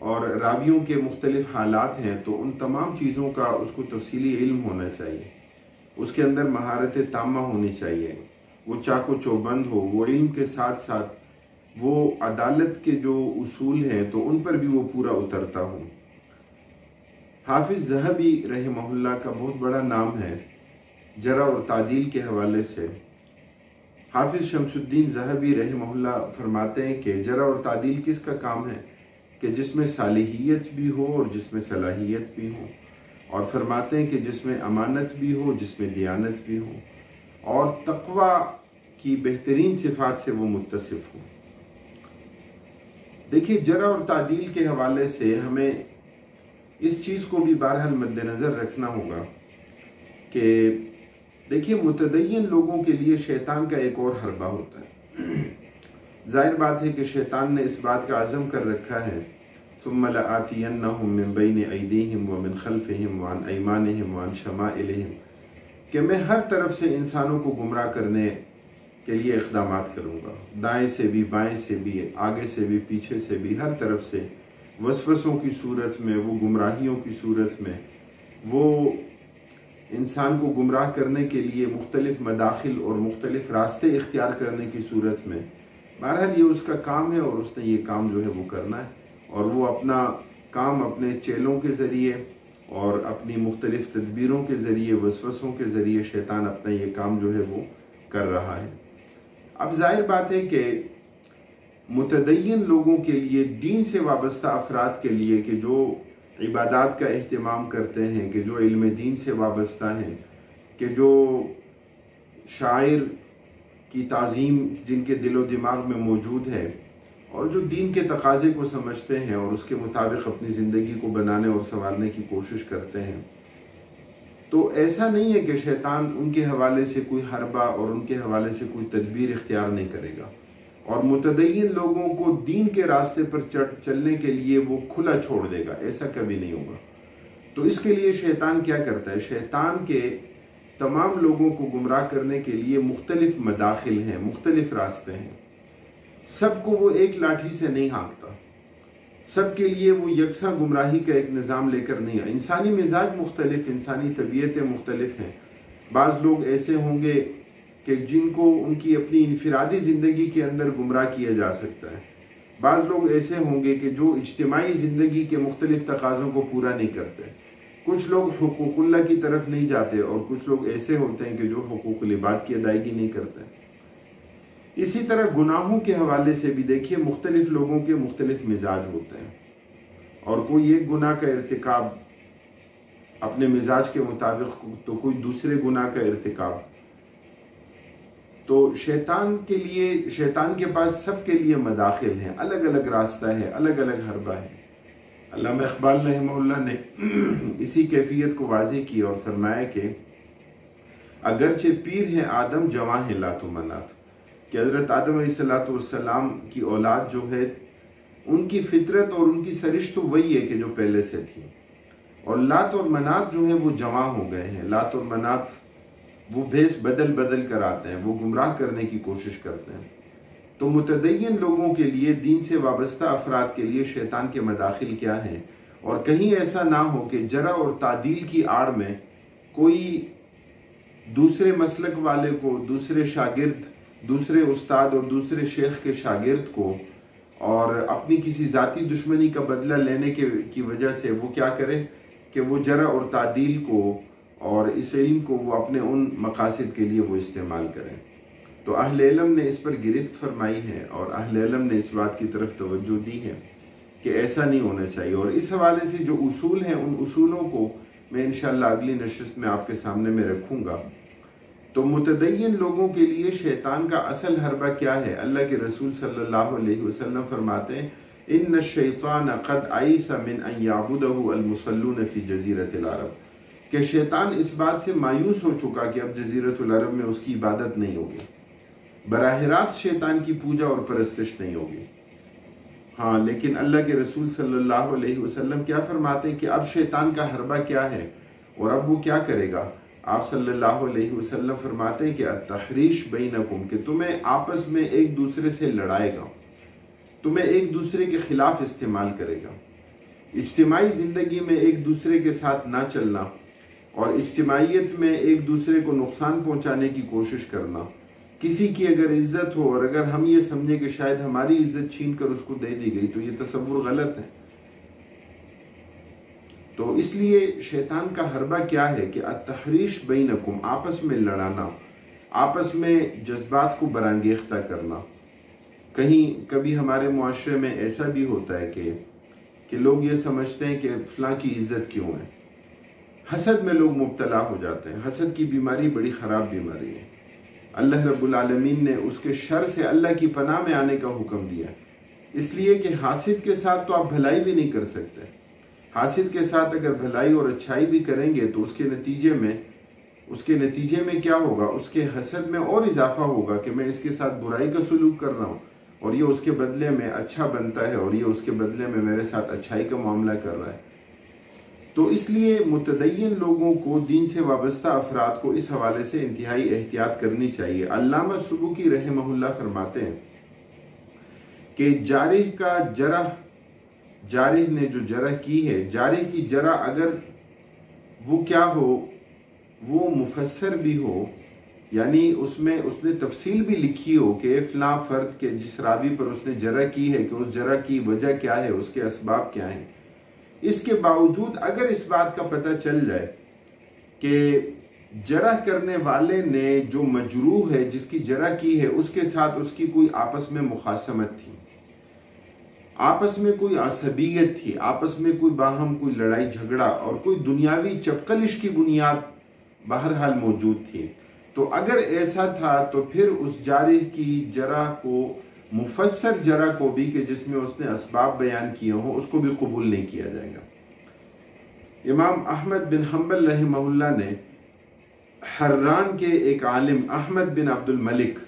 اور راویوں کے مختلف حالات ہیں، تو ان تمام چیزوں کا اس کو تفصیلی علم ہونا چاہیے، اس کے اندر مہارت تامہ ہونی چاہیے، وہ چاق و چوبند ہو، وہ علم کے ساتھ ساتھ وہ عدالت کے جو اصول ہیں تو ان پر بھی وہ پورا اترتا ہو۔ حافظ ذہبی رحمہ اللہ کا بہت بڑا نام ہے جرح اور تعدیل کے حوالے سے۔ حافظ شمس الدین ذہبی رحمہ اللہ فرماتے ہیں کہ جرح اور تعدیل کس کا کام ہے کہ جس میں صالحیت بھی ہو اور جس میں صلاحیت بھی ہو، اور فرماتے ہیں کہ جس میں امانت بھی ہو، جس میں دیانت بھی ہو، اور تقوی کی بہترین صفات سے وہ متصف ہو۔ دیکھیے جرح اور تعدیل کے حوالے سے ہمیں اس چیز کو بھی بہرحال مد نظر رکھنا ہوگا کہ دیکھیے متدین لوگوں کے لیے شیطان کا ایک اور حربہ ہوتا ہے۔ ظاہر بات ہے کہ شیطان نے اس بات کا عزم کر رکھا ہے ثم لآتینہم من بین ایدیہم ومن خلفہم وعن ایمانہم وعن شمائلہم، کہ میں ہر طرف سے انسانوں کو گمراہ کرنے کے لیے اقدامات کروں گا، دائیں سے بھی، بائیں سے بھی، آگے سے بھی، پیچھے سے بھی، ہر طرف سے وسوسوں کی صورت میں، وہ گمراہیوں کی صورت میں، وہ انسان کو گمراہ کرنے کے لیے مختلف مداخل اور مختلف راستے اختیار کرنے کی صورت میں۔ بہرحال یہ اس کا کام ہے اور اس نے یہ کام جو ہے وہ کرنا ہے، اور وہ اپنا کام اپنے چیلوں کے ذریعے اور اپنی مختلف تدبیروں کے ذریعے، وسوسوں کے ذریعے شیطان اپنا یہ کام جو ہے وہ کر رہا ہے۔ اب ظاہر بات ہے کہ متدین لوگوں کے لیے، دین سے وابستہ افراد کے لیے کہ جو عبادات کا اہتمام کرتے ہیں، کہ جو علم دین سے وابستہ ہیں، کہ جو شاعر کی تعظیم جن کے دل و دماغ میں موجود ہے، اور جو دین کے تقاضے کو سمجھتے ہیں اور اس کے مطابق اپنی زندگی کو بنانے اور سنوارنے کی کوشش کرتے ہیں، تو ایسا نہیں ہے کہ شیطان ان کے حوالے سے کوئی حربہ اور ان کے حوالے سے کوئی تدبیر اختیار نہیں کرے گا، اور متدین لوگوں کو دین کے راستے پر چلنے کے لیے وہ کھلا چھوڑ دے گا، ایسا کبھی نہیں ہوگا۔ تو اس کے لیے شیطان کیا کرتا ہے؟ شیطان کے تمام لوگوں کو گمراہ کرنے کے لیے مختلف مداخل ہیں، مختلف راستے ہیں، سب کو وہ ایک لاٹھی سے نہیں ہانکتا، سب کے لیے وہ یکساں گمراہی کا ایک نظام لے کر نہیں ہے۔ انسانی مزاج مختلف، انسانی طبیعتیں مختلف ہیں۔ بعض لوگ ایسے ہوں گے کہ جن کو ان کی اپنی انفرادی زندگی کے اندر گمراہ کیا جا سکتا ہے، بعض لوگ ایسے ہوں گے کہ جو اجتماعی زندگی کے مختلف تقاضوں کو پورا نہیں کرتے، کچھ لوگ حقوق اللہ کی طرف نہیں جاتے، اور کچھ لوگ ایسے ہوتے ہیں کہ جو حقوق العباد کی ادائیگی نہیں کرتے۔ اسی طرح گناہوں کے حوالے سے بھی دیکھیے مختلف لوگوں کے مختلف مزاج ہوتے ہیں، اور کوئی ایک گناہ کا ارتکاب اپنے مزاج کے مطابق تو کوئی دوسرے گناہ کا ارتکاب۔ تو شیطان کے پاس سب کے لیے مداخل ہیں، الگ الگ راستہ ہے، الگ الگ حربہ ہے۔ علامہ اقبال رحمہ اللہ نے اسی کیفیت کو واضح کیا اور فرمایا کہ اگرچہ پیر ہیں آدم جواں ہے لات و منات، کہ حضرت آدم علیہ السلام کی اولاد جو ہے ان کی فطرت اور ان کی سرشت تو وہی ہے کہ جو پہلے سے تھی، اور لات اور منات جو ہیں وہ جواں ہو گئے ہیں۔ لات اور منات وہ بھیس بدل بدل کر آتے ہیں، وہ گمراہ کرنے کی کوشش کرتے ہیں۔ تو متدین لوگوں کے لیے، دین سے وابستہ افراد کے لیے شیطان کے مداخل کیا ہیں، اور کہیں ایسا نہ ہو کہ جرح اور تعدیل کی آڑ میں کوئی دوسرے مسلک والے کو، دوسرے شاگرد، دوسرے استاد اور دوسرے شیخ کے شاگرد کو، اور اپنی کسی ذاتی دشمنی کا بدلہ لینے کی وجہ سے وہ کیا کرے کہ وہ جرح اور تعدیل کو اور اس علم کو وہ اپنے ان مقاصد کے لیے وہ استعمال کریں۔ تو اہل علم نے اس پر گرفت فرمائی ہے، اور اہل علم نے اس بات کی طرف توجہ دی ہے کہ ایسا نہیں ہونا چاہیے۔ اور اس حوالے سے جو اصول ہیں، ان اصولوں کو میں انشاءاللہ اگلی نشست میں آپ کے سامنے میں رکھوں گا۔ تو متدین لوگوں کے لیے شیطان کا اصل حربہ کیا ہے؟ اللہ کے رسول صلی اللہ علیہ وسلم فرماتے ہیں ان الشیطان قد عیس من ان یعبدہ المصلون فی جزیرۃ العرب، کہ شیطان اس بات سے مایوس ہو چکا کہ اب جزیرۃ العرب میں اس کی عبادت نہیں ہوگی، براہ راست شیطان کی پوجا اور پرستش نہیں ہوگی۔ ہاں، لیکن اللہ کے رسول صلی اللہ علیہ وسلم کیا فرماتے ہیں کہ اب شیطان کا حربہ کیا ہے اور اب وہ کیا کرے گا؟ آپ صلی اللہ علیہ وسلم فرماتے ہیں کہ التحریش بینکم، کہ تمہیں آپس میں ایک دوسرے سے لڑائے گا، تمہیں ایک دوسرے کے خلاف استعمال کرے گا۔ اجتماعی زندگی میں ایک دوسرے کے ساتھ نہ چلنا اور اجتماعیت میں ایک دوسرے کو نقصان پہنچانے کی کوشش کرنا، کسی کی اگر عزت ہو اور اگر ہم یہ سمجھیں کہ شاید ہماری عزت چھین کر اس کو دے دی گئی تو یہ تصور غلط ہے۔ تو اس لیے شیطان کا حربہ کیا ہے کہ التحریش بینکم، آپس میں لڑانا، آپس میں جذبات کو برانگیختہ کرنا۔ کبھی ہمارے معاشرے میں ایسا بھی ہوتا ہے کہ لوگ یہ سمجھتے ہیں کہ فلاں کی عزت کیوں ہے، حسد میں لوگ مبتلا ہو جاتے ہیں۔ حسد کی بیماری بڑی خراب بیماری ہے، اللہ رب العالمین نے اس کے شر سے اللہ کی پناہ میں آنے کا حکم دیا، اس لیے کہ حاسد کے ساتھ تو آپ بھلائی بھی نہیں کر سکتے۔ حاسد کے ساتھ اگر بھلائی اور اچھائی بھی کریں گے تو اس کے نتیجے میں کیا ہوگا؟ اس کے حسد میں اور اضافہ ہوگا کہ میں اس کے ساتھ برائی کا سلوک کر رہا ہوں اور یہ اس کے بدلے میں اچھا بنتا ہے اور یہ اس کے بدلے میں میرے ساتھ اچھائی کا معاملہ کر رہا ہے۔ تو اس لیے متدین لوگوں کو، دین سے وابستہ افراد کو اس حوالے سے انتہائی احتیاط کرنی چاہیے۔ علامہ سبکی رحمہ اللہ فرماتے ہیں کہ جارح نے جو جرح کی ہے، جارح کی جرح اگر وہ کیا ہو، وہ مفسر بھی ہو، یعنی اس نے تفصیل بھی لکھی ہو کہ فلاں فرد کے جس راوی پر اس نے جرح کی ہے کہ اس جرح کی وجہ کیا ہے، اس کے اسباب کیا ہیں، اس کے باوجود اگر اس بات کا پتہ چل جائے کہ جرح کرنے والے نے جو مجروح ہے، جس کی جرح کی ہے، اس کے ساتھ اس کی کوئی آپس میں مخاصمت تھی، آپس میں کوئی عصبیت تھی، آپس میں کوئی باہم کوئی لڑائی جھگڑا اور کوئی دنیاوی چپقلش کی بنیاد بہرحال موجود تھی، تو اگر ایسا تھا تو پھر اس جارح کی جرح کو، مفسر جرح کو بھی کہ جس میں اس نے اسباب بیان کیے ہوں، اس کو بھی قبول نہیں کیا جائے گا۔ امام احمد بن حنبل رحمہ اللہ نے حران کے ایک عالم احمد بن عبد الملک،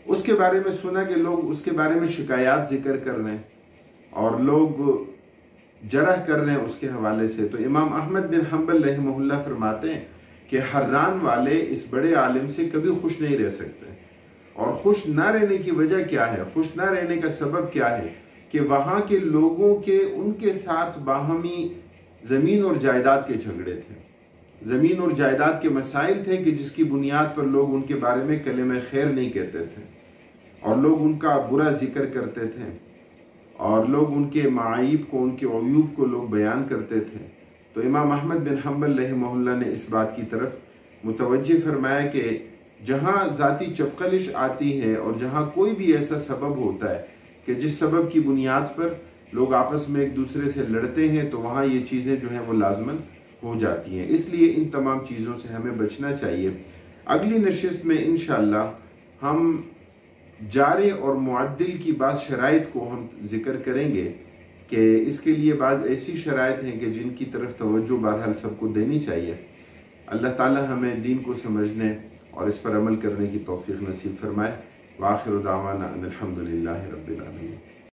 اس کے بارے میں سنا کہ لوگ اس کے بارے میں شکایات ذکر کر رہے ہیں اور لوگ جرح کر رہے ہیں اس کے حوالے سے، تو امام احمد بن حنبل رحمہ اللہ فرماتے ہیں کہ حران والے اس بڑے عالم سے کبھی خوش نہیں رہ سکتے، اور خوش نہ رہنے کی وجہ کیا ہے، خوش نہ رہنے کا سبب کیا ہے کہ وہاں کے لوگوں کے ان کے ساتھ باہمی زمین اور جائیداد کے جھگڑے تھے، زمین اور جائیداد کے مسائل تھے کہ جس کی بنیاد پر لوگ ان کے بارے میں کلمہ خیر نہیں کہتے تھے اور لوگ ان کا برا ذکر کرتے تھے اور لوگ ان کے معائب کو، ان کے عیوب کو لوگ بیان کرتے تھے۔ تو امام احمد بن حنبل رحمہ اللہ نے اس بات کی طرف متوجہ فرمایا کہ جہاں ذاتی چپقلش آتی ہے اور جہاں کوئی بھی ایسا سبب ہوتا ہے کہ جس سبب کی بنیاد پر لوگ آپس میں ایک دوسرے سے لڑتے ہیں، تو وہاں یہ چیزیں جو ہیں وہ لازماً ہو جاتی ہیں۔ اس لیے ان تمام چیزوں سے ہمیں بچنا چاہیے۔ اگلی نشست میں انشاءاللہ ہم جارح اور معدل کی بعض شرائط کو ہم ذکر کریں گے کہ اس کے لیے بعض ایسی شرائط ہیں کہ جن کی طرف توجہ بہرحال سب کو دینی چاہیے۔ اللہ تعالی ہمیں دین کو سمجھنے اور اس پر عمل کرنے کی توفیق نصیب فرمائے۔ وآخر دعوانا ان الحمدللہ رب العالمین۔